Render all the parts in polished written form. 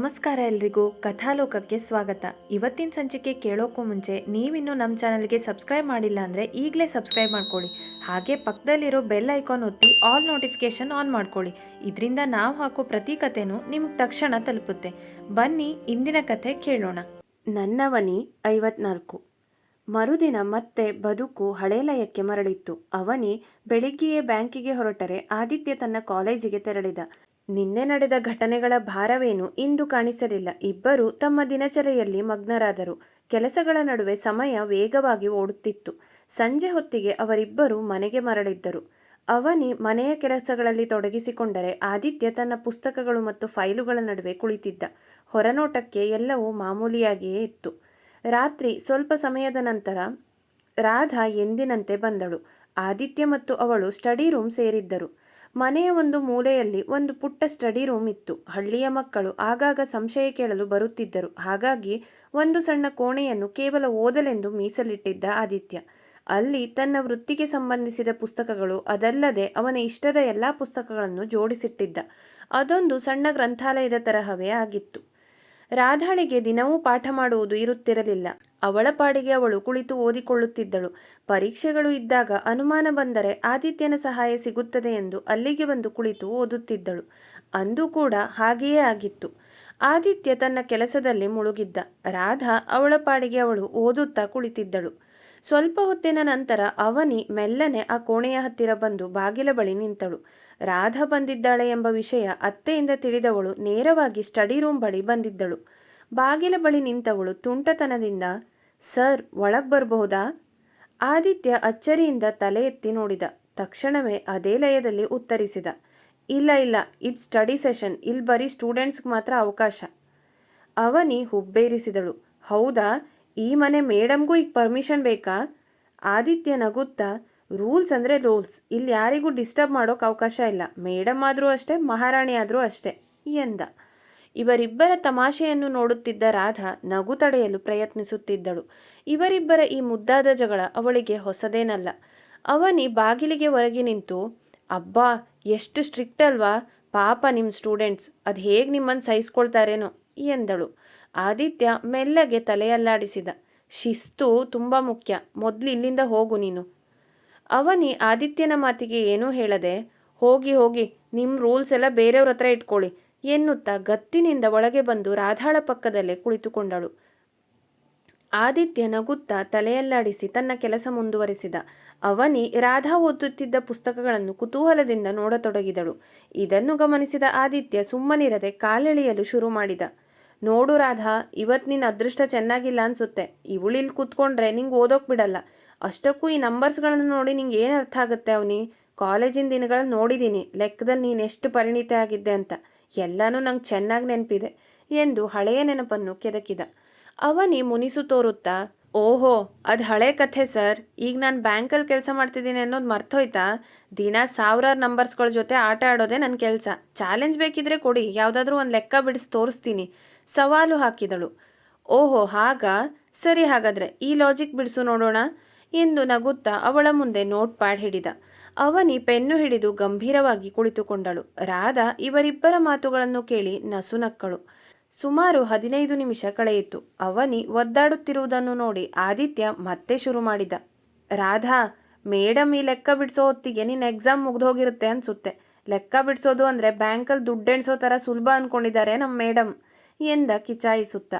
ನಮಸ್ಕಾರ ಎಲ್ರಿಗೂ ಕಥಾಲೋಕಕ್ಕೆ ಸ್ವಾಗತ. ಇವತ್ತಿನ ಸಂಚಿಕೆ ಕೇಳೋಕ್ಕೂ ಮುಂಚೆ ನೀವಿನ್ನೂ ನಮ್ಮ ಚಾನಲ್ಗೆ ಸಬ್ಸ್ಕ್ರೈಬ್ ಮಾಡಿಲ್ಲ ಅಂದರೆ ಈಗಲೇ ಸಬ್ಸ್ಕ್ರೈಬ್ ಮಾಡ್ಕೊಳ್ಳಿ. ಹಾಗೆ ಪಕ್ಕದಲ್ಲಿರೋ ಬೆಲ್ ಐಕಾನ್ ಒತ್ತಿ ಆಲ್ ನೋಟಿಫಿಕೇಷನ್ ಆನ್ ಮಾಡ್ಕೊಳ್ಳಿ. ಇದರಿಂದ ನಾವು ಹಾಕೋ ಪ್ರತಿ ಕಥೆನೂ ನಿಮಗೆ ತಕ್ಷಣ ತಲುಪುತ್ತೆ. ಬನ್ನಿ ಇಂದಿನ ಕಥೆ ಕೇಳೋಣ. ನನ್ನವನಿ 54. ಮರುದಿನ ಮತ್ತೆ ಬದುಕು ಹಳೇ ಲಯಕ್ಕೆ ಮರಳಿತ್ತು. ಅವನಿ ಬೆಳಿಗ್ಗೆಯೇ ಬ್ಯಾಂಕಿಗೆ ಹೊರಟರೆ ಆದಿತ್ಯ ತನ್ನ ಕಾಲೇಜಿಗೆ ತೆರಳಿದ. ನಿನ್ನೆ ನಡೆದ ಘಟನೆಗಳ ಭಾರವೇನು ಇಂದು ಕಾಣಿಸಲಿಲ್ಲ. ಇಬ್ಬರು ತಮ್ಮ ದಿನಚರಿಯಲ್ಲಿ ಮಗ್ನರಾದರು. ಕೆಲಸಗಳ ನಡುವೆ ಸಮಯ ವೇಗವಾಗಿ ಓಡುತ್ತಿತ್ತು. ಸಂಜೆ ಹೊತ್ತಿಗೆ ಅವರಿಬ್ಬರು ಮನೆಗೆ ಮರಳಿದ್ದರು. ಅವನಿ ಮನೆಯ ಕೆಲಸಗಳಲ್ಲಿ ತೊಡಗಿಸಿಕೊಂಡರೆ ಆದಿತ್ಯ ತನ್ನ ಪುಸ್ತಕಗಳು ಮತ್ತು ಫೈಲುಗಳ ನಡುವೆ ಕುಳಿತಿದ್ದ. ಹೊರನೋಟಕ್ಕೆ ಎಲ್ಲವೂ ಮಾಮೂಲಿಯಾಗಿಯೇ ಇತ್ತು. ರಾತ್ರಿ ಸ್ವಲ್ಪ ಸಮಯದ ನಂತರ ರಾಧಾ ಎಂದಿನಂತೆ ಬಂದಳು. ಆದಿತ್ಯ ಮತ್ತು ಅವಳು ಸ್ಟಡಿ ರೂಮ್ ಸೇರಿದ್ದರು. ಮನೆಯ ಒಂದು ಮೂಲೆಯಲ್ಲಿ ಒಂದು ಪುಟ್ಟ ಸ್ಟಡಿ ರೂಮ್ ಇತ್ತು. ಹಳ್ಳಿಯ ಮಕ್ಕಳು ಆಗಾಗ ಸಂಶಯ ಕೇಳಲು ಬರುತ್ತಿದ್ದರು. ಹಾಗಾಗಿ ಒಂದು ಸಣ್ಣ ಕೋಣೆಯನ್ನು ಕೇವಲ ಓದಲೆಂದು ಮೀಸಲಿಟ್ಟಿದ್ದ ಆದಿತ್ಯ. ಅಲ್ಲಿ ತನ್ನ ವೃತ್ತಿಗೆ ಸಂಬಂಧಿಸಿದ ಪುಸ್ತಕಗಳು, ಅದಲ್ಲದೆ ಅವನ ಇಷ್ಟದ ಎಲ್ಲ ಪುಸ್ತಕಗಳನ್ನು ಜೋಡಿಸಿಟ್ಟಿದ್ದ. ಅದೊಂದು ಸಣ್ಣ ಗ್ರಂಥಾಲಯದ ತರಹವೇ ಆಗಿತ್ತು. ರಾಧಾಳಿಗೆ ದಿನವೂ ಪಾಠ ಮಾಡುವುದು ಇರುತ್ತಿರಲಿಲ್ಲ. ಅವಳ ಪಾಡಿಗೆ ಅವಳು ಕುಳಿತು ಓದಿಕೊಳ್ಳುತ್ತಿದ್ದಳು. ಪರೀಕ್ಷೆಗಳು ಇದ್ದಾಗ ಅನುಮಾನ ಬಂದರೆ ಆದಿತ್ಯನ ಸಹಾಯ ಸಿಗುತ್ತದೆ ಎಂದು ಅಲ್ಲಿಗೆ ಬಂದು ಕುಳಿತು ಓದುತ್ತಿದ್ದಳು. ಅಂದು ಕೂಡ ಹಾಗೆಯೇ ಆಗಿತ್ತು. ಆದಿತ್ಯ ತನ್ನ ಕೆಲಸದಲ್ಲಿ ಮುಳುಗಿದ್ದ. ರಾಧಾ ಅವಳ ಪಾಡಿಗೆ ಅವಳು ಓದುತ್ತಾ ಕುಳಿತಿದ್ದಳು. ಸ್ವಲ್ಪ ಹೊತ್ತಿನ ನಂತರ ಅವನಿ ಮೆಲ್ಲನೆ ಆ ಕೋಣೆಯ ಹತ್ತಿರ ಬಂದು ಬಾಗಿಲ ಬಳಿ ನಿಂತಳು. ರಾಧಾ ಬಂದಿದ್ದಾಳೆ ಎಂಬ ವಿಷಯ ಅತ್ತೆಯಿಂದ ತಿಳಿದವಳು ನೇರವಾಗಿ ಸ್ಟಡಿ ರೂಮ್ ಬಳಿ ಬಂದಿದ್ದಳು. ಬಾಗಿಲ ಬಳಿ ನಿಂತವಳು ತುಂಟತನದಿಂದ, ಸರ್, ಒಳಗೆ ಬರಬಹುದಾ? ಆದಿತ್ಯ ಅಚ್ಚರಿಯಿಂದ ತಲೆ ಎತ್ತಿ ನೋಡಿದ. ತಕ್ಷಣವೇ ಅದೇ ಲಯದಲ್ಲಿ ಉತ್ತರಿಸಿದ, ಇಲ್ಲ ಇಲ್ಲ, ಇದು ಸ್ಟಡಿ ಸೆಷನ್, ಇಲ್ಲಿ ಬರೀ ಸ್ಟೂಡೆಂಟ್ಸ್ಗೆ ಮಾತ್ರ ಅವಕಾಶ. ಅವನಿ ಹುಬ್ಬೇರಿಸಿದಳು, ಹೌದಾ? ಈ ಮನೆ ಮೇಡಮ್ಗೂ ಈಗ ಪರ್ಮಿಷನ್ ಬೇಕಾ? ಆದಿತ್ಯ ನಗುತ್ತಾ, ರೂಲ್ಸ್ ಅಂದರೆ ರೂಲ್ಸ್, ಇಲ್ಲಿ ಯಾರಿಗೂ ಡಿಸ್ಟರ್ಬ್ ಮಾಡೋಕೆ ಅವಕಾಶ ಇಲ್ಲ. ಮೇಡಮ್ ಆದರೂ ಅಷ್ಟೇ, ಮಹಾರಾಣಿ ಆದರೂ ಅಷ್ಟೇ ಎಂದ. ಇವರಿಬ್ಬರ ತಮಾಷೆಯನ್ನು ನೋಡುತ್ತಿದ್ದ ರಾಧಾ ನಗು ತಡೆಯಲು ಪ್ರಯತ್ನಿಸುತ್ತಿದ್ದಳು. ಇವರಿಬ್ಬರ ಈ ಮುದ್ದಾದ ಜಗಳ ಅವಳಿಗೆ ಹೊಸದೇನಲ್ಲ. ಅವನಿ ಬಾಗಿಲಿಗೆ ಹೊರಗೆ ನಿಂತು, ಅಬ್ಬಾ, ಎಷ್ಟು ಸ್ಟ್ರಿಕ್ಟ್ ಅಲ್ವಾ? ಪಾಪ ನಿಮ್ಮ ಸ್ಟೂಡೆಂಟ್ಸ್, ಅದು ಹೇಗೆ ನಿಮ್ಮನ್ನು ಸಹಿಸ್ಕೊಳ್ತಾರೇನೋ ಎಂದಳು. ಆದಿತ್ಯ ಮೆಲ್ಲಗೆ ತಲೆಯಲ್ಲಾಡಿಸಿದ, ಶಿಸ್ತು ತುಂಬ ಮುಖ್ಯ, ಮೊದಲು ಇಲ್ಲಿಂದ ಹೋಗು ನೀನು. ಅವನಿ ಆದಿತ್ಯನ ಮಾತಿಗೆ ಏನೂ ಹೇಳದೆ, ಹೋಗಿ ಹೋಗಿ, ನಿಮ್ಮ ರೂಲ್ಸ್ ಎಲ್ಲ ಬೇರೆಯವ್ರ ಹತ್ರ ಇಟ್ಕೊಳ್ಳಿ ಎನ್ನುತ್ತಾ ಗತ್ತಿನಿಂದ ಒಳಗೆ ಬಂದು ರಾಧಾಳ ಪಕ್ಕದಲ್ಲೇ ಕುಳಿತುಕೊಂಡಳು. ಆದಿತ್ಯ ನಗುತ್ತಾ ತಲೆಯಲ್ಲಾಡಿಸಿ ತನ್ನ ಕೆಲಸ ಮುಂದುವರೆಸಿದ. ಅವನಿ ರಾಧಾ ಓದುತ್ತಿದ್ದ ಪುಸ್ತಕಗಳನ್ನು ಕುತೂಹಲದಿಂದ ನೋಡತೊಡಗಿದಳು. ಇದನ್ನು ಗಮನಿಸಿದ ಆದಿತ್ಯ ಸುಮ್ಮನಿರದೆ ಕಾಲೆಳೆಯಲು ಶುರು ಮಾಡಿದ. ನೋಡು ರಾಧಾ, ಇವತ್ತು ನಿನ್ನ ಅದೃಷ್ಟ ಚೆನ್ನಾಗಿಲ್ಲ ಅನ್ಸುತ್ತೆ. ಇವಳಿಲ್ಲಿ ಕೂತ್ಕೊಂಡ್ರೆ ನಿಂಗೆ ಓದೋಕೆ ಬಿಡಲ್ಲ. ಅಷ್ಟಕ್ಕೂ ಈ ನಂಬರ್ಸ್ಗಳನ್ನು ನೋಡಿ ನಿಂಗೆ ಏನು ಅರ್ಥ ಆಗುತ್ತೆ? ಅವನಿ, ಕಾಲೇಜಿನ ದಿನಗಳಲ್ಲಿ ನೋಡಿದ್ದೀನಿ, ಲೆಕ್ಕದಲ್ಲಿ ನೀನು ಎಷ್ಟು ಪರಿಣಿತ ಆಗಿದ್ದೆ ಅಂತ. ಎಲ್ಲನೂ ನಂಗೆ ಚೆನ್ನಾಗಿ ನೆನಪಿದೆ ಎಂದು ಹಳೆಯ ನೆನಪನ್ನು ಕೆದಕಿದ. ಅವನಿ ಮುನಿಸು ತೋರುತ್ತಾ, ಓಹೋ, ಅದು ಹಳೆ ಕಥೆ ಸರ್. ಈಗ ನಾನು ಬ್ಯಾಂಕಲ್ಲಿ ಕೆಲಸ ಮಾಡ್ತಿದ್ದೀನಿ ಅನ್ನೋದು ಮರ್ತೋಯ್ತಾ? ದಿನ ಸಾವಿರಾರು ನಂಬರ್ಸ್ಗಳ ಜೊತೆ ಆಟ ಆಡೋದೇ ನನ್ನ ಕೆಲಸ. ಚಾಲೆಂಜ್ ಬೇಕಿದ್ರೆ ಕೊಡಿ, ಯಾವುದಾದ್ರೂ ಒಂದು ಲೆಕ್ಕ ಬಿಡಿಸಿ ತೋರಿಸ್ತೀನಿ, ಸವಾಲು ಹಾಕಿದಳು. ಓಹೋ, ಹಾಗಾ? ಸರಿ, ಹಾಗಾದರೆ ಈ ಲಾಜಿಕ್ ಬಿಡಿಸು ನೋಡೋಣ ಎಂದು ನಗುತ್ತಾ ಅವಳ ಮುಂದೆ ನೋಟ್ ಪ್ಯಾಡ್ ಹಿಡಿದ. ಅವನಿ ಪೆನ್ನು ಹಿಡಿದು ಗಂಭೀರವಾಗಿ ಕುಳಿತುಕೊಂಡಳು. ರಾಧಾ ಇವರಿಬ್ಬರ ಮಾತುಗಳನ್ನು ಕೇಳಿ ನಸುನಕ್ಕಳು. ಸುಮಾರು 15 ನಿಮಿಷ ಕಳೆಯಿತು. ಅವನಿ ಒದ್ದಾಡುತ್ತಿರುವುದನ್ನು ನೋಡಿ ಆದಿತ್ಯ ಮತ್ತೆ ಶುರು ಮಾಡಿದ. ರಾಧಾ, ಮೇಡಮ್ ಈ ಲೆಕ್ಕ ಬಿಡಿಸೋ ಹೊತ್ತಿಗೆ ನಿನ್ನ ಎಕ್ಸಾಮ್ ಮುಗ್ದೋಗಿರುತ್ತೆ ಅನಿಸುತ್ತೆ. ಲೆಕ್ಕ ಬಿಡಿಸೋದು ಅಂದರೆ ಬ್ಯಾಂಕಲ್ಲಿ ದುಡ್ಡೆಣ್ಸೋ ಥರ ಸುಲಭ ಅಂದ್ಕೊಂಡಿದ್ದಾರೆ ನಮ್ಮ ಮೇಡಮ್ ಎಂದ ಕಿಚಾಯಿಸುತ್ತ.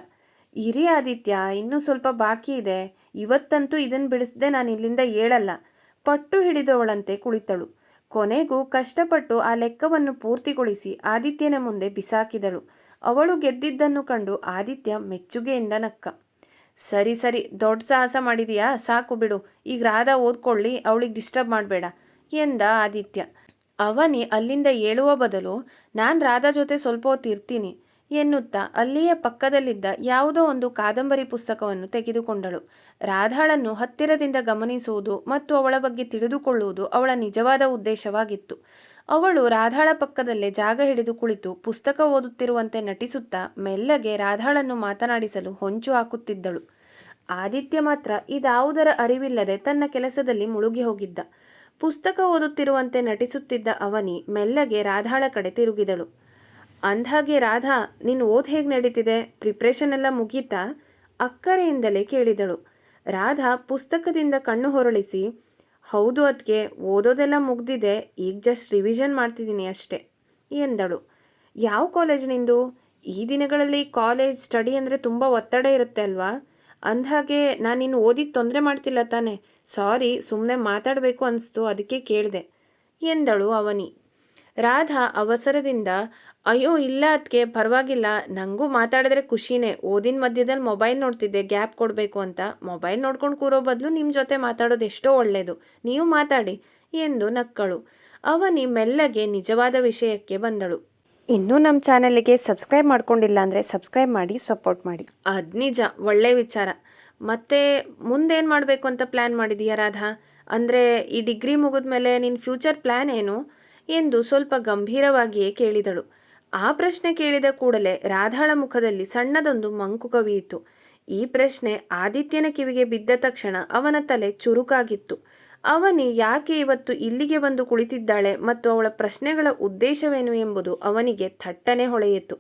ಇರಿ ಆದಿತ್ಯ, ಇನ್ನೂ ಸ್ವಲ್ಪ ಬಾಕಿ ಇದೆ. ಇವತ್ತಂತೂ ಇದನ್ನು ಬಿಡಿಸದೆ ನಾನು ಇಲ್ಲಿಂದ ಏಳಲ್ಲ. ಪಟ್ಟು ಹಿಡಿದವಳಂತೆ ಕುಳಿತಳು. ಕೊನೆಗೂ ಕಷ್ಟಪಟ್ಟು ಆ ಲೆಕ್ಕವನ್ನು ಪೂರ್ತಿಗೊಳಿಸಿ ಆದಿತ್ಯನ ಮುಂದೆ ಬಿಸಾಕಿದಳು. ಅವಳು ಗೆದ್ದಿದ್ದನ್ನು ಕಂಡು ಆದಿತ್ಯ ಮೆಚ್ಚುಗೆಯಿಂದ ನಕ್ಕ. ಸರಿ ಸರಿ, ದೊಡ್ಡ ಸಾಹಸ ಮಾಡಿದೀಯಾ, ಸಾಕು ಬಿಡು. ಈಗ ರಾಧಾ ಓದ್ಕೊಳ್ಳಿ, ಅವಳಿಗೆ ಡಿಸ್ಟರ್ಬ್ ಮಾಡಬೇಡ ಎಂದ ಆದಿತ್ಯ. ಅವನಿ ಅಲ್ಲಿಂದ ಏಳುವ ಬದಲು, ನಾನು ರಾಧಾ ಜೊತೆ ಸ್ವಲ್ಪ ಹೊತ್ತು ಇರ್ತೀನಿ ಎನ್ನುತ್ತಾ ಅಲ್ಲಿಯೇ ಪಕ್ಕದಲ್ಲಿದ್ದ ಯಾವುದೋ ಒಂದು ಕಾದಂಬರಿ ಪುಸ್ತಕವನ್ನು ತೆಗೆದುಕೊಂಡಳು. ರಾಧಾಳನ್ನು ಹತ್ತಿರದಿಂದ ಗಮನಿಸುವುದು ಮತ್ತು ಅವಳ ಬಗ್ಗೆ ತಿಳಿದುಕೊಳ್ಳುವುದು ಅವಳ ನಿಜವಾದ ಉದ್ದೇಶವಾಗಿತ್ತು. ಅವಳು ರಾಧಾಳ ಪಕ್ಕದಲ್ಲೇ ಜಾಗ ಹಿಡಿದು ಕುಳಿತು ಪುಸ್ತಕ ಓದುತ್ತಿರುವಂತೆ ನಟಿಸುತ್ತಾ ಮೆಲ್ಲಗೆ ರಾಧಾಳನ್ನು ಮಾತನಾಡಿಸಲು ಹೊಂಚು ಹಾಕುತ್ತಿದ್ದಳು. ಆದಿತ್ಯ ಮಾತ್ರ ಇದಾವುದರ ಅರಿವಿಲ್ಲದೆ ತನ್ನ ಕೆಲಸದಲ್ಲಿ ಮುಳುಗಿ ಹೋಗಿದ್ದ. ಪುಸ್ತಕ ಓದುತ್ತಿರುವಂತೆ ನಟಿಸುತ್ತಿದ್ದ ಅವನಿ ಮೆಲ್ಲಗೆ ರಾಧಾಳ ಕಡೆ ತಿರುಗಿದಳು. ಅಂದ್ಹಾಗೆ ರಾಧಾ, ನೀನು ಓದ್ ಹೇಗೆ ನಡೀತಿದೆ? ಪ್ರಿಪ್ರೇಷನ್ ಎಲ್ಲ ಮುಗೀತಾ? ಅಕ್ಕರೆಯಿಂದಲೇ ಕೇಳಿದಳು. ರಾಧಾ ಪುಸ್ತಕದಿಂದ ಕಣ್ಣು ಹೊರಳಿಸಿ, ಹೌದು ಅದಕ್ಕೆ ಓದೋದೆಲ್ಲ ಮುಗ್ದಿದೆ, ಈಗ ಜಸ್ಟ್ ರಿವಿಷನ್ ಮಾಡ್ತಿದ್ದೀನಿ ಅಷ್ಟೆ ಎಂದಳು. ಯಾವ ಕಾಲೇಜ್ ನಿಂದು? ಈ ದಿನಗಳಲ್ಲಿ ಕಾಲೇಜ್ ಸ್ಟಡಿ ಅಂದರೆ ತುಂಬ ಒತ್ತಡ ಇರುತ್ತೆ ಅಲ್ವಾ? ಅಂದ್ಹಾಗೆ ನಾನು ಇನ್ನು ಓದಿಗೆ ತೊಂದರೆ ಮಾಡ್ತಿಲ್ಲ ತಾನೆ? ಸಾರಿ, ಸುಮ್ಮನೆ ಮಾತಾಡಬೇಕು ಅನಿಸ್ತು, ಅದಕ್ಕೆ ಕೇಳಿದೆ ಎಂದಳು ಅವನಿ. ರಾಧಾ ಅವಸರದಿಂದ, ಅಯ್ಯೋ ಇಲ್ಲ ಅದಕ್ಕೆ ಪರವಾಗಿಲ್ಲ, ನನಗೂ ಮಾತಾಡಿದ್ರೆ ಖುಷಿನೇ. ಓದಿನ ಮಧ್ಯದಲ್ಲಿ ಮೊಬೈಲ್ ನೋಡ್ತಿದ್ದೆ, ಗ್ಯಾಪ್ ಕೊಡಬೇಕು ಅಂತ. ಮೊಬೈಲ್ ನೋಡ್ಕೊಂಡು ಕೂರೋ ಬದಲು ನಿಮ್ಮ ಜೊತೆ ಮಾತಾಡೋದು ಎಷ್ಟೋ ಒಳ್ಳೆಯದು, ನೀವು ಮಾತಾಡಿ ಎಂದು ನಕ್ಕಳು. ಅವನಿ ಮೆಲ್ಲಗೆ ನಿಜವಾದ ವಿಷಯಕ್ಕೆ ಬಂದಳು. ಇನ್ನೂ ನಮ್ಮ ಚಾನಲ್ಗೆ ಸಬ್ಸ್ಕ್ರೈಬ್ ಮಾಡ್ಕೊಂಡಿಲ್ಲ ಅಂದರೆ ಸಬ್ಸ್ಕ್ರೈಬ್ ಮಾಡಿ, ಸಪೋರ್ಟ್ ಮಾಡಿ. ಅದು ನಿಜ, ಒಳ್ಳೆ ವಿಚಾರ. ಮತ್ತೆ ಮುಂದೇನು ಮಾಡಬೇಕು ಅಂತ ಪ್ಲ್ಯಾನ್ ಮಾಡಿದೀಯಾ ರಾಧಾ? ಅಂದರೆ ಈ ಡಿಗ್ರಿ ಮುಗಿದ್ಮೇಲೆ ನಿನ್ನ ಫ್ಯೂಚರ್ ಪ್ಲ್ಯಾನ್ ಏನು ಎಂದು ಸ್ವಲ್ಪ ಗಂಭೀರವಾಗಿಯೇ ಕೇಳಿದಳು. ಆ ಪ್ರಶ್ನೆ ಕೇಳಿದ ಕೂಡಲೇ ರಾಧಾಳ ಮುಖದಲ್ಲಿ ಸಣ್ಣದೊಂದು ಮಂಕು ಕವಿಯಿತು. ಈ ಪ್ರಶ್ನೆ ಆದಿತ್ಯನ ಕಿವಿಗೆ ಬಿದ್ದ ತಕ್ಷಣ ಅವನ ತಲೆ ಚುರುಕಾಗಿತ್ತು. ಅವನಿ ಯಾಕೆ ಇವತ್ತು ಇಲ್ಲಿಗೆ ಬಂದು ಕುಳಿತಿದ್ದಾಳೆ ಮತ್ತು ಅವಳ ಪ್ರಶ್ನೆಗಳ ಉದ್ದೇಶವೇನು ಎಂಬುದು ಅವನಿಗೆ ಥಟ್ಟನೆ ಹೊಳೆಯಿತು.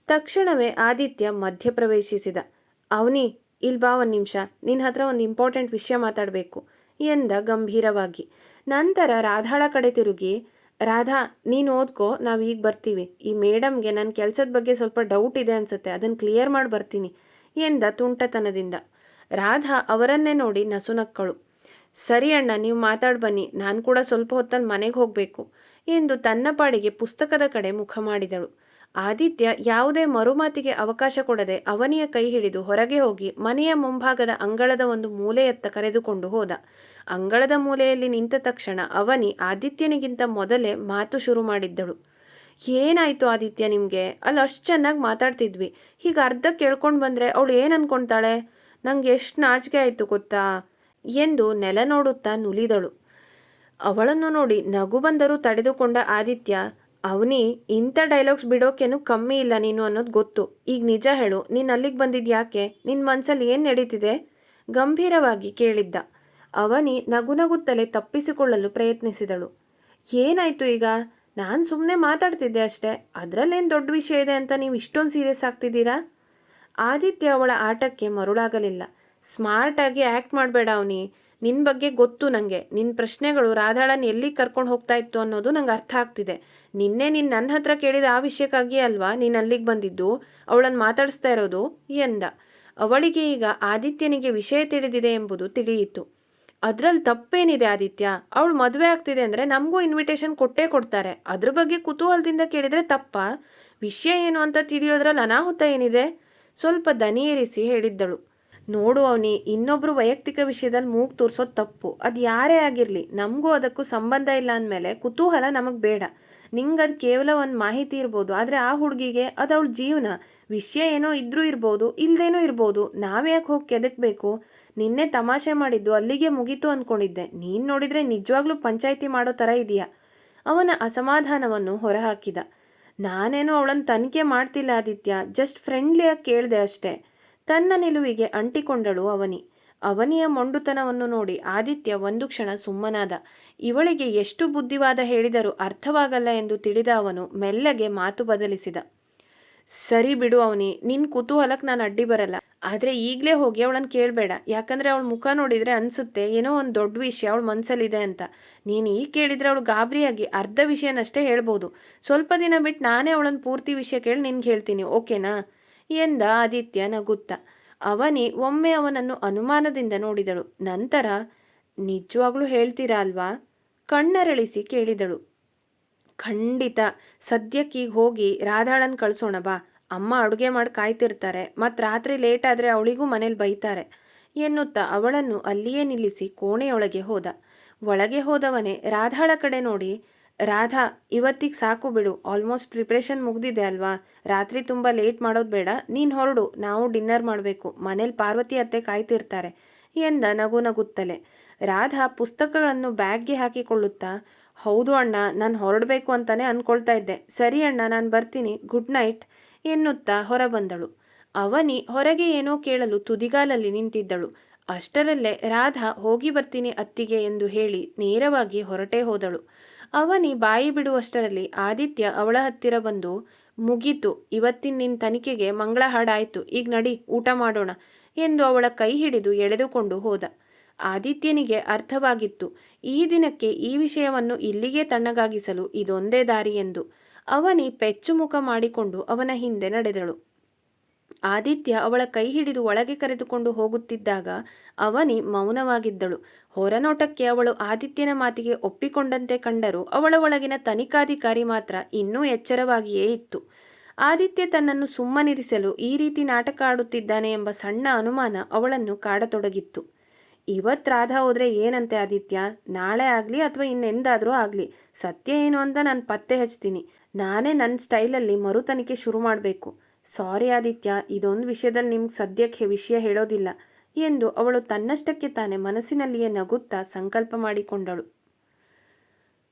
ತಕ್ಷಣವೇ ಆದಿತ್ಯ ಮಧ್ಯಪ್ರವೇಶಿಸಿದ. ಅವನಿ, ಇಲ್ಲಿ ಬಾ ಒಂದು ನಿಮಿಷ, ನಿನ್ನ ಹತ್ರ ಒಂದು ಇಂಪಾರ್ಟೆಂಟ್ ವಿಷಯ ಮಾತಾಡಬೇಕು ಎಂದ ಗಂಭೀರವಾಗಿ. ನಂತರ ರಾಧಾಳ ಕಡೆ ತಿರುಗಿ, ರಾಧಾ ನೀನು ಓದ್ಕೋ, ನಾವು ಈಗ ಬರ್ತೀವಿ. ಈ ಮೇಡಮ್ಗೆ ನನ್ನ ಕೆಲಸದ ಬಗ್ಗೆ ಸ್ವಲ್ಪ ಡೌಟ್ ಇದೆ ಅನ್ಸುತ್ತೆ, ಅದನ್ನು ಕ್ಲಿಯರ್ ಮಾಡಿ ಬರ್ತೀನಿ ಎಂದ ತುಂಟತನದಿಂದ. ರಾಧಾ ಅವರನ್ನೇ ನೋಡಿ ನಸುನಕ್ಕಳು. ಸರಿ ಅಣ್ಣ, ನೀವು ಮಾತಾಡಿ ಬನ್ನಿ, ನಾನು ಕೂಡ ಸ್ವಲ್ಪ ಹೊತ್ತಲ್ಲಿ ಮನೆಗೆ ಹೋಗಬೇಕು ಎಂದು ತನ್ನ ಪಾಡಿಗೆ ಪುಸ್ತಕದ ಕಡೆ ಮುಖ ಮಾಡಿದಳು. ಆದಿತ್ಯ ಯಾವುದೇ ಮರುಮಾತಿಗೆ ಅವಕಾಶ ಕೊಡದೆ ಅವನಿಯ ಕೈ ಹಿಡಿದು ಹೊರಗೆ ಹೋಗಿ ಮನೆಯ ಮುಂಭಾಗದ ಅಂಗಳದ ಒಂದು ಮೂಲೆಯತ್ತ ಕರೆದುಕೊಂಡು ಹೋದ. ಅಂಗಳದ ಮೂಲೆಯಲ್ಲಿ ನಿಂತ ತಕ್ಷಣ ಅವನಿ ಆದಿತ್ಯನಿಗಿಂತ ಮೊದಲೇ ಮಾತು ಶುರು ಮಾಡಿದ್ದಳು. ಏನಾಯ್ತು ಆದಿತ್ಯ ನಿಮಗೆ? ಅಲ್ಲಿ ಅಷ್ಟು ಚೆನ್ನಾಗಿ ಮಾತಾಡ್ತಿದ್ವಿ, ಹೀಗೆ ಅರ್ಧ ಕೇಳ್ಕೊಂಡು ಬಂದರೆ ಅವಳು ಏನು ಅನ್ಕೊತಾಳೆ? ನಂಗೆ ಎಷ್ಟು ನಾಚಿಕೆ ಆಯಿತು ಗೊತ್ತಾ ಎಂದು ನೆಲ ನೋಡುತ್ತಾ ನುಲಿದಳು. ಅವಳನ್ನು ನೋಡಿ ನಗು ಬಂದರೂ ತಡೆದುಕೊಂಡ ಆದಿತ್ಯ, ಅವನಿ, ಇಂಥ ಡೈಲಾಗ್ಸ್ ಬಿಡೋಕೇನು ಕಮ್ಮಿ ಇಲ್ಲ ನೀನು ಅನ್ನೋದು ಗೊತ್ತು. ಈಗ ನಿಜ ಹೇಳು, ನೀನು ಅಲ್ಲಿಗೆ ಬಂದಿದ್ಯಾಕೆ? ನಿನ್ನ ಮನಸ್ಸಲ್ಲಿ ಏನು ನಡೀತಿದೆ ಗಂಭೀರವಾಗಿ ಕೇಳಿದ್ದ. ಅವನಿ ನಗುನಗುತ್ತಲೇ ತಪ್ಪಿಸಿಕೊಳ್ಳಲು ಪ್ರಯತ್ನಿಸಿದಳು. ಏನಾಯ್ತು ಈಗ? ನಾನು ಸುಮ್ಮನೆ ಮಾತಾಡ್ತಿದ್ದೆ ಅಷ್ಟೇ, ಅದರಲ್ಲೇನು ದೊಡ್ಡ ವಿಷಯ ಇದೆ ಅಂತ ನೀವು ಇಷ್ಟೊಂದು ಸೀರಿಯಸ್ ಆಗ್ತಿದ್ದೀರಾ? ಆದಿತ್ಯ ಅವಳ ಆಟಕ್ಕೆ ಮರುಳಾಗಲಿಲ್ಲ. ಸ್ಮಾರ್ಟಾಗಿ ಆ್ಯಕ್ಟ್ ಮಾಡಬೇಡ ಅವನಿ, ನಿನ್ನ ಬಗ್ಗೆ ಗೊತ್ತು ನನಗೆ. ನಿನ್ನ ಪ್ರಶ್ನೆಗಳು ರಾಧಾಳನ್ನು ಎಲ್ಲಿಗೆ ಕರ್ಕೊಂಡು ಹೋಗ್ತಾ ಇತ್ತು ಅನ್ನೋದು ನಂಗೆ ಅರ್ಥ ಆಗ್ತಿದೆ. ನಿನ್ನೆ ನೀನು ನನ್ನ ಹತ್ರ ಕೇಳಿದ ಆ ವಿಷಯಕ್ಕಾಗಿ ಅಲ್ವಾ ನೀನು ಅಲ್ಲಿಗೆ ಬಂದಿದ್ದು, ಅವಳನ್ನು ಮಾತಾಡಿಸ್ತಾ ಇರೋದು ಎಂದ. ಅವಳಿಗೆ ಈಗ ಆದಿತ್ಯನಿಗೆ ವಿಷಯ ತಿಳಿದಿದೆ ಎಂಬುದು ತಿಳಿಯಿತು. ಅದರಲ್ಲಿ ತಪ್ಪೇನಿದೆ ಆದಿತ್ಯ? ಅವಳು ಮದುವೆ ಆಗ್ತಿದೆ ಅಂದರೆ ನಮಗೂ ಇನ್ವಿಟೇಷನ್ ಕೊಟ್ಟೇ ಕೊಡ್ತಾರೆ. ಅದ್ರ ಬಗ್ಗೆ ಕುತೂಹಲದಿಂದ ಕೇಳಿದರೆ ತಪ್ಪಾ? ವಿಷಯ ಏನು ಅಂತ ತಿಳಿಯೋದ್ರಲ್ಲಿ ಅನಾಹುತ ಏನಿದೆ? ಸ್ವಲ್ಪ ದನಿ ಏರಿಸಿ ಹೇಳಿದ್ದಳು. ನೋಡು ಅವನಿ, ಇನ್ನೊಬ್ರು ವೈಯಕ್ತಿಕ ವಿಷಯದಲ್ಲಿ ಮೂಗು ತೋರಿಸೋದು ತಪ್ಪು. ಅದು ಯಾರೇ ಆಗಿರಲಿ, ನಮಗೂ ಅದಕ್ಕೂ ಸಂಬಂಧ ಇಲ್ಲ ಅಂದಮೇಲೆ ಕುತೂಹಲ ನಮಗೆ ಬೇಡ. ನಿಂಗೆ ಅದು ಕೇವಲ ಒಂದು ಮಾಹಿತಿ ಇರ್ಬೋದು, ಆದರೆ ಆ ಹುಡುಗಿಗೆ ಅದು ಅವಳ ಜೀವನ. ವಿಷಯ ಏನೋ ಇದ್ರೂ ಇರ್ಬೋದು, ಇಲ್ಲದೇನೋ ಇರ್ಬೋದು. ನಾವ್ಯಾಕೆ ಹೋಗಿ ಕೆದಕಬೇಕು? ನಿನ್ನೆ ತಮಾಷೆ ಮಾಡಿದ್ದು ಅಲ್ಲಿಗೆ ಮುಗೀತು ಅಂದ್ಕೊಂಡಿದ್ದೆ, ನೀನು ನೋಡಿದರೆ ನಿಜವಾಗ್ಲೂ ಪಂಚಾಯಿತಿ ಮಾಡೋ ಥರ ಇದೆಯಾ? ಅವನ ಅಸಮಾಧಾನವನ್ನು ಹೊರಹಾಕಿದ. ನಾನೇನೋ ಅವಳನ್ನು ತನಿಖೆ ಮಾಡ್ತಿಲ್ಲ ಆದಿತ್ಯ, ಜಸ್ಟ್ ಫ್ರೆಂಡ್ಲಿಯಾಗಿ ಕೇಳಿದೆ ಅಷ್ಟೇ. ತನ್ನ ನಿಲುವಿಗೆ ಅಂಟಿಕೊಂಡಳು ಅವನಿ. ಅವನಿಯ ಮೊಂಡುತನವನ್ನು ನೋಡಿ ಆದಿತ್ಯ ಒಂದು ಕ್ಷಣ ಸುಮ್ಮನಾದ. ಇವಳಿಗೆ ಎಷ್ಟು ಬುದ್ಧಿವಾದ ಹೇಳಿದರೂ ಅರ್ಥವಾಗಲ್ಲ ಎಂದು ತಿಳಿದ ಅವನು ಮೆಲ್ಲಗೆ ಮಾತು ಬದಲಿಸಿದ. ಸರಿ ಬಿಡು ಅವನಿ, ನಿನ್ನ ಕುತೂಹಲಕ್ಕೆ ನಾನು ಅಡ್ಡಿ ಬರಲ್ಲ. ಆದರೆ ಈಗಲೇ ಹೋಗಿ ಅವಳನ್ನು ಕೇಳಬೇಡ. ಯಾಕಂದರೆ ಅವಳ ಮುಖ ನೋಡಿದರೆ ಅನಿಸುತ್ತೆ ಏನೋ ಒಂದು ದೊಡ್ಡ ವಿಷಯ ಅವಳ ಮನಸ್ಸಲ್ಲಿದೆ ಅಂತ. ನೀನು ಈಗ ಕೇಳಿದರೆ ಅವಳು ಗಾಬರಿಯಾಗಿ ಅರ್ಧ ವಿಷಯನಷ್ಟೇ ಹೇಳ್ಬೋದು. ಸ್ವಲ್ಪ ದಿನ ಬಿಟ್ಟು ನಾನೇ ಅವಳನ್ನು ಪೂರ್ತಿ ವಿಷಯ ಕೇಳಿ ನಿನ್ಗೆ ಹೇಳ್ತೀನಿ, ಓಕೆನಾ ಎಂದ ಆದಿತ್ಯ ನಗುತ್ತ. ಅವನಿ ಒಮ್ಮೆ ಅವನನ್ನು ಅನುಮಾನದಿಂದ ನೋಡಿದಳು. ನಂತರ, ನಿಜವಾಗ್ಲೂ ಹೇಳ್ತೀರಾ ಅಲ್ವಾ ಕಣ್ಣರಳಿಸಿ ಕೇಳಿದಳು. ಖಂಡಿತ. ಸದ್ಯಕ್ಕೀಗ ಹೋಗಿ ರಾಧಾಳನ್ನು ಕಳಿಸೋಣ ಬಾ. ಅಮ್ಮ ಅಡುಗೆ ಮಾಡಿ ಕಾಯ್ತಿರ್ತಾರೆ, ಮತ್ತು ರಾತ್ರಿ ಲೇಟ್ ಆದರೆ ಅವಳಿಗೂ ಮನೇಲಿ ಬೈತಾರೆ ಎನ್ನುತ್ತಾ ಅವಳನ್ನು ಅಲ್ಲಿಯೇ ನಿಲ್ಲಿಸಿ ಕೋಣೆಯೊಳಗೆ ಹೋದ. ಒಳಗೆ ಹೋದವನೇ ರಾಧಾಳ ಕಡೆ ನೋಡಿ, ರಾಧಾ, ಇವತ್ತಿಗೆ ಸಾಕು ಬಿಡು, ಆಲ್ಮೋಸ್ಟ್ ಪ್ರಿಪ್ರೇಷನ್ ಮುಗ್ದಿದೆ ಅಲ್ವಾ? ರಾತ್ರಿ ತುಂಬ ಲೇಟ್ ಮಾಡೋದು ಬೇಡ, ನೀನು ಹೊರಡು, ನಾವು ಡಿನ್ನರ್ ಮಾಡಬೇಕು, ಮನೇಲಿ ಪಾರ್ವತಿ ಅತ್ತೆ ಕಾಯ್ತಿರ್ತಾರೆ ಎಂದ ನಗು ನಗುತ್ತಲೇ. ರಾಧಾ ಪುಸ್ತಕಗಳನ್ನು ಬ್ಯಾಗ್ಗೆ ಹಾಕಿಕೊಳ್ಳುತ್ತಾ, ಹೌದು ಅಣ್ಣ, ನಾನು ಹೊರಡಬೇಕು ಅಂತಾನೆ ಅಂದ್ಕೊಳ್ತಾ ಇದ್ದೆ. ಸರಿ ಅಣ್ಣ, ನಾನು ಬರ್ತೀನಿ, ಗುಡ್ ನೈಟ್ ಎನ್ನುತ್ತಾ ಹೊರಬಂದಳು. ಅವನಿ ಹೊರಗೆ ಏನೋ ಕೇಳಲು ತುದಿಗಾಲಲ್ಲಿ ನಿಂತಿದ್ದಳು. ಅಷ್ಟರಲ್ಲೇ ರಾಧಾ ಹೋಗಿ ಬರ್ತೀನಿ ಅತ್ತಿಗೆ ಎಂದು ಹೇಳಿ ನೇರವಾಗಿ ಹೊರಟೇ ಹೋದಳು. ಅವನಿ ಬಾಯಿ ಬಿಡುವಷ್ಟರಲ್ಲಿ ಆದಿತ್ಯ ಅವಳ ಹತ್ತಿರ ಬಂದು, ಮುಗೀತು, ಇವತ್ತಿನ ನಿನ್ನ ತನಿಖೆಗೆ ಮಂಗಳ ಹಾಡಾಯ್ತು, ಈಗ ನಡಿ ಊಟ ಮಾಡೋಣ ಎಂದು ಅವಳ ಕೈ ಹಿಡಿದು ಎಳೆದುಕೊಂಡು ಹೋದ. ಆದಿತ್ಯನಿಗೆ ಅರ್ಥವಾಗಿತ್ತು, ಈ ದಿನಕ್ಕೆ ಈ ವಿಷಯವನ್ನು ಇಲ್ಲಿಗೆ ತಣ್ಣಗಾಗಿಸಲು ಇದೊಂದೇ ದಾರಿ ಎಂದು. ಅವನಿ ಪೆಚ್ಚು ಮುಖ ಮಾಡಿಕೊಂಡು ಅವನ ಹಿಂದೆ ನಡೆದಳು. ಆದಿತ್ಯ ಅವಳ ಕೈ ಹಿಡಿದು ಒಳಗೆ ಕರೆದುಕೊಂಡು ಹೋಗುತ್ತಿದ್ದಾಗ ಅವನಿ ಮೌನವಾಗಿದ್ದಳು. ಹೊರನೋಟಕ್ಕೆ ಅವಳು ಆದಿತ್ಯನ ಮಾತಿಗೆ ಒಪ್ಪಿಕೊಂಡಂತೆ ಕಂಡರೂ ಅವಳ ಒಳಗಿನ ತನಿಖಾಧಿಕಾರಿ ಮಾತ್ರ ಇನ್ನೂ ಎಚ್ಚರವಾಗಿಯೇ ಇತ್ತು. ಆದಿತ್ಯ ತನ್ನನ್ನು ಸುಮ್ಮನಿರಿಸಲು ಈ ರೀತಿ ನಾಟಕ ಆಡುತ್ತಿದ್ದಾನೆ ಎಂಬ ಸಣ್ಣ ಅನುಮಾನ ಅವಳನ್ನು ಕಾಡತೊಡಗಿತ್ತು. ಇವತ್ತು ರಾಧಾ ಹೋದರೆ ಏನಂತೆ ಆದಿತ್ಯ? ನಾಳೆ ಆಗಲಿ ಅಥವಾ ಇನ್ನೆಂದಾದರೂ ಆಗಲಿ, ಸತ್ಯ ಏನು ಅಂತ ನಾನು ಪತ್ತೆ ಹಚ್ತೀನಿ. ನಾನೇ ನನ್ನ ಸ್ಟೈಲಲ್ಲಿ ಮರು ತನಿಖೆ ಶುರು ಮಾಡಬೇಕು. ಸಾರಿ ಆದಿತ್ಯ, ಇದೊಂದು ವಿಷಯದಲ್ಲಿ ನಿಮ್ಗೆ ಸದ್ಯಕ್ಕೆ ವಿಷಯ ಹೇಳೋದಿಲ್ಲ ಎಂದು ಅವಳು ತನ್ನಷ್ಟಕ್ಕೆ ತಾನೇ ಮನಸ್ಸಿನಲ್ಲಿಯೇ ನಗುತ್ತಾ ಸಂಕಲ್ಪ ಮಾಡಿಕೊಂಡಳು.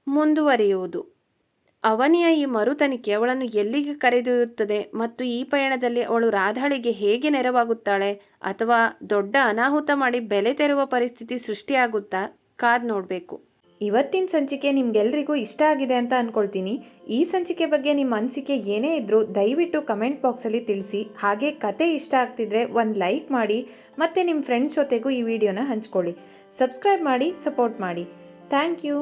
ಮುಂದುವರಿಯುವುದು. ಅವನಿಯ ಈ ಮರು ತನಿಖೆ ಅವಳನ್ನು ಎಲ್ಲಿಗೆ ಕರೆದೊಯ್ಯುತ್ತದೆ ಮತ್ತು ಈ ಪಯಣದಲ್ಲಿ ಅವಳು ರಾಧಾಳಿಗೆ ಹೇಗೆ ನೆರವಾಗುತ್ತಾಳೆ ಅಥವಾ ದೊಡ್ಡ ಅನಾಹುತ ಮಾಡಿ ಬೆಲೆ ತೆರುವ ಪರಿಸ್ಥಿತಿ ಸೃಷ್ಟಿಯಾಗುತ್ತಾ ಕಾದ್ ನೋಡಬೇಕು. ಇವತ್ತಿನ ಸಂಚಿಕೆ ನಿಮ್ಗೆಲ್ರಿಗೂ ಇಷ್ಟ ಆಗಿದೆ ಅಂತ ಅಂದ್ಕೊಳ್ತೀನಿ. ಈ ಸಂಚಿಕೆ ಬಗ್ಗೆ ನಿಮ್ಮ ಅನಿಸಿಕೆ ಏನೇ ಇದ್ದರೂ ದಯವಿಟ್ಟು ಕಮೆಂಟ್ ಬಾಕ್ಸಲ್ಲಿ ತಿಳಿಸಿ. ಹಾಗೆ ಕತೆ ಇಷ್ಟ ಆಗ್ತಿದ್ರೆ ಒಂದು ಲೈಕ್ ಮಾಡಿ ಮತ್ತು ನಿಮ್ಮ ಫ್ರೆಂಡ್ಸ್ ಜೊತೆಗೂ ಈ ವಿಡಿಯೋನ ಹಂಚ್ಕೊಳ್ಳಿ. ಸಬ್ಸ್ಕ್ರೈಬ್ ಮಾಡಿ, ಸಪೋರ್ಟ್ ಮಾಡಿ. Thank you.